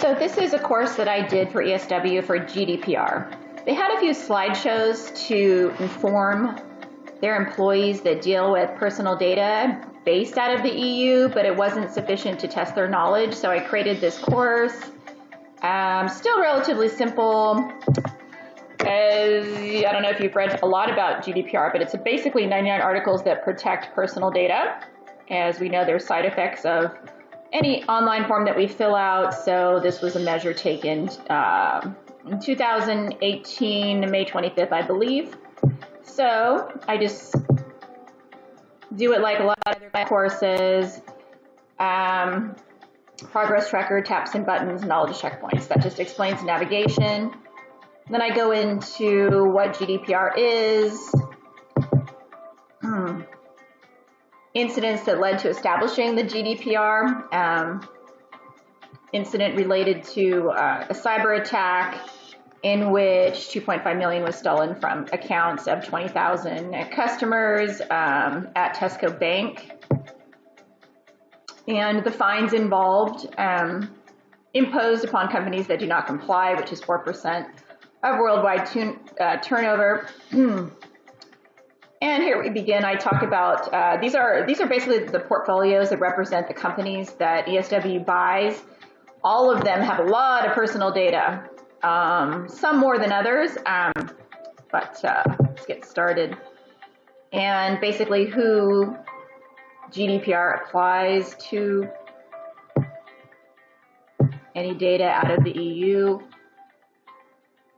So this is a course that I did for ESW for GDPR. They had a few slideshows to inform their employees that deal with personal data based out of the EU, but it wasn't sufficient to test their knowledge, so I created this course. Still relatively simple. I don't know if you've read a lot about GDPR, but it's basically 99 articles that protect personal data. As we know, there's side effects of any online form that we fill out, so this was a measure taken in 2018, May 25th, I believe. So I just do it like a lot of other courses. Progress tracker, taps and buttons, knowledge checkpoints. That just explains navigation. Then I go into what GDPR is, incidents that led to establishing the GDPR, incident related to a cyber attack in which 2.5 million was stolen from accounts of 20,000 customers at Tesco Bank, and the fines involved imposed upon companies that do not comply, which is 4% of worldwide turnover. And here we begin. I talk about these are basically the portfolios that represent the companies that ESW buys. All of them have a lot of personal data, some more than others, but let's get started. And basically who GDPR applies to, any data out of the EU,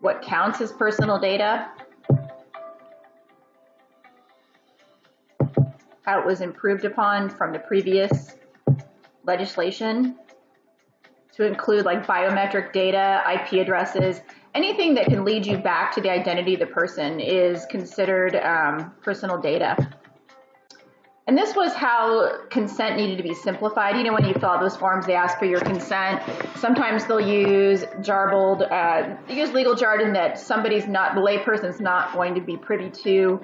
what counts as personal data, how it was improved upon from the previous legislation to include like biometric data, IP addresses, anything that can lead you back to the identity of the person is considered personal data. And this was how consent needed to be simplified. You know, when you fill out those forms, they ask for your consent. Sometimes they'll use legal jargon that the layperson's not going to be privy to.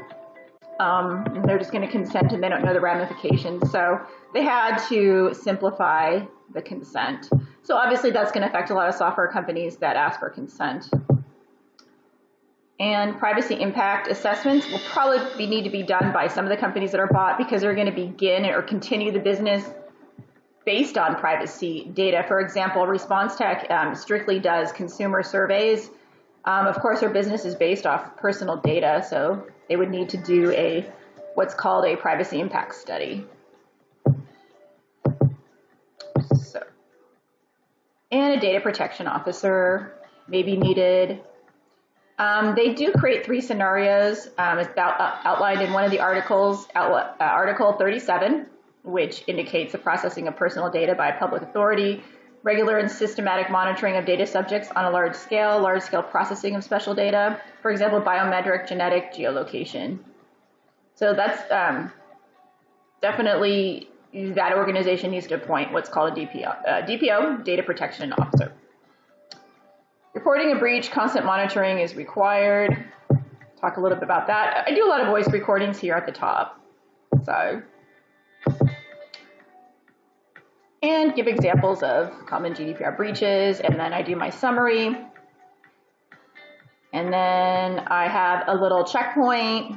They're just going to consent and they don't know the ramifications. So they had to simplify the consent. So obviously that's going to affect a lot of software companies that ask for consent. And privacy impact assessments will probably need to be done by some of the companies that are bought because they're going to begin or continue the business based on privacy data. For example, Response Tech strictly does consumer surveys. Of course, their business is based off personal data, so they would need to do what's called a privacy impact study. And a data protection officer may be needed. They do create 3 scenarios. It's outlined in one of the articles, Article 37, which indicates the processing of personal data by a public authority, regular and systematic monitoring of data subjects on a large-scale processing of special data, for example, biometric, genetic, geolocation. So that's definitely, that organization needs to appoint what's called a DPO, Data Protection Officer. Reporting a breach, constant monitoring is required. Talk a little bit about that. I do a lot of voice recordings here at the top. And give examples of common GDPR breaches, and then I do my summary. And then I have a little checkpoint,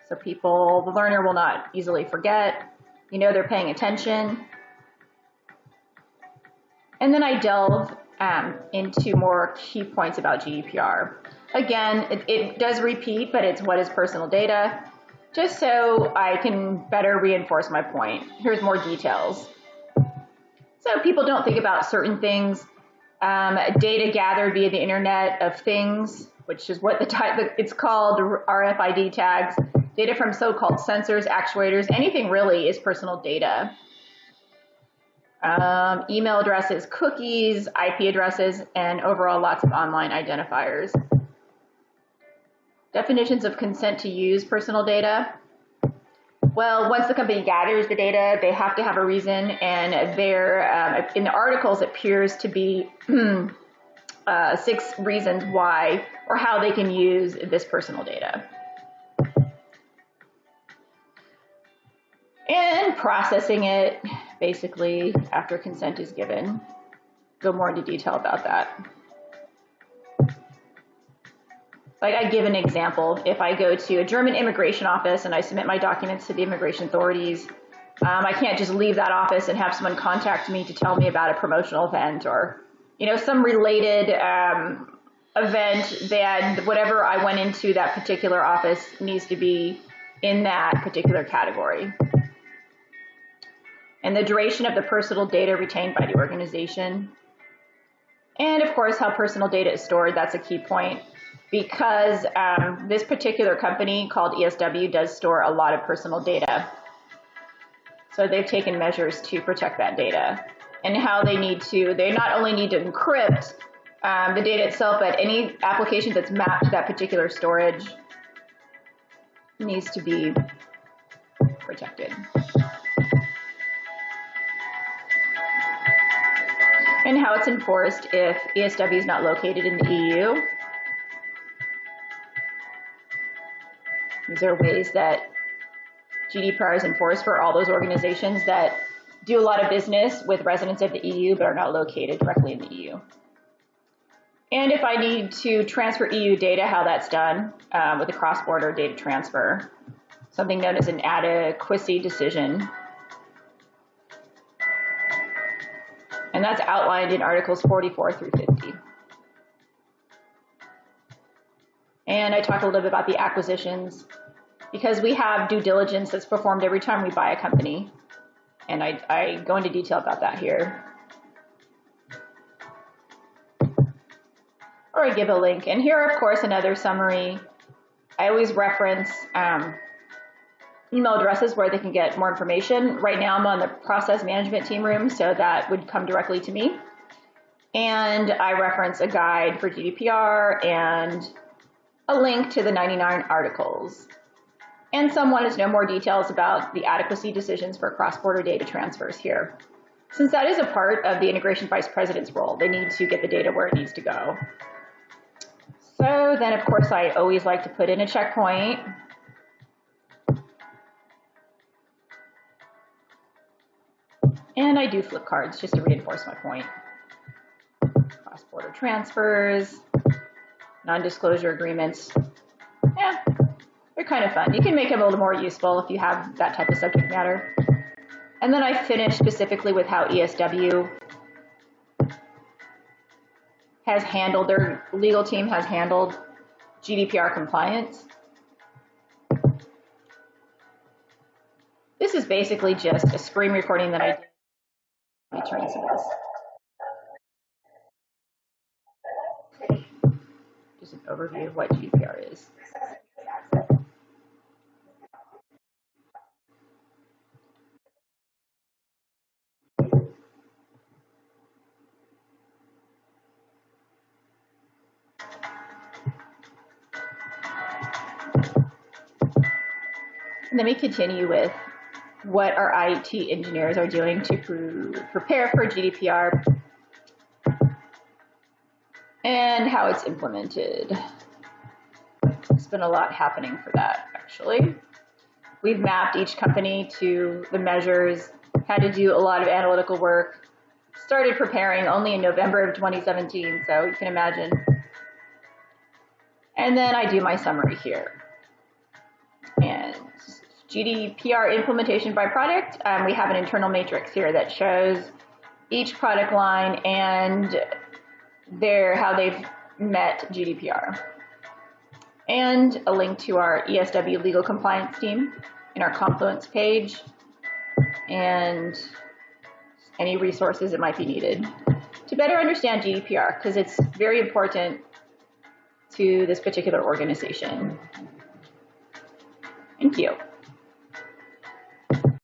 so the learner will not easily forget. You know they're paying attention. And then I delve into more key points about GDPR. Again, it does repeat, but it's what is personal data, just so I can better reinforce my point. Here's more details. So people don't think about certain things. Data gathered via the Internet of Things, which is what it's called, RFID tags. Data from so-called sensors, actuators, anything really is personal data. Email addresses, cookies, IP addresses, and overall lots of online identifiers. Definitions of consent to use personal data. Well, once the company gathers the data, they have to have a reason, and in the articles it appears to be 6 reasons why or how they can use this personal data. And processing it, basically, after consent is given. go more into detail about that. Like, I give an example. If I go to a German immigration office and I submit my documents to the immigration authorities, I can't just leave that office and have someone contact me to tell me about a promotional event or, some related event that whatever I went into that particular office needs to be in that particular category. And the duration of the personal data retained by the organization. And of course, how personal data is stored, that's a key point. Because this particular company called ESW does store a lot of personal data. So they've taken measures to protect that data. And how they not only need to encrypt the data itself, but any application that's mapped to that particular storage needs to be protected. And how it's enforced if ESW is not located in the EU. These are ways that Gdpr is enforced for all those organizations that do a lot of business with residents of the EU but are not located directly in the EU. And if I need to transfer EU data, how that's done with a cross-border data transfer, something known as an adequacy decision. And that's outlined in Articles 44 through 50. And I talked a little bit about the acquisitions because we have due diligence that's performed every time we buy a company. And I go into detail about that here. Or I give a link. And here, of course, another summary. I always reference email addresses where they can get more information. Right now I'm on the process management team room, so that would come directly to me. And I reference a guide for GDPR and a link to the 99 articles. And some wanted to know more details about the adequacy decisions for cross-border data transfers here. Since that is a part of the integration vice president's role, they need to get the data where it needs to go. So then, of course, I always like to put in a checkpoint. And I do flip cards just to reinforce my point. Cross-border transfers, non-disclosure agreements. Yeah, they're kind of fun. You can make them a little more useful if you have that type of subject matter. And then I finish specifically with how ESW has handled, their legal team has handled GDPR compliance. This is basically just a screen recording that I did. Let me turn to this. Just an overview of what GDPR is. And then we continue with what our IT engineers are doing to prepare for GDPR and how it's implemented. There's been a lot happening for that, actually. We've mapped each company to the measures, had to do a lot of analytical work, started preparing only in November of 2017, so you can imagine. And then I do my summary here. And GDPR implementation by product, we have an internal matrix here that shows each product line and how they've met GDPR. And a link to our ESW legal compliance team in our Confluence page and any resources that might be needed to better understand GDPR, because it's very important to this particular organization. Thank you.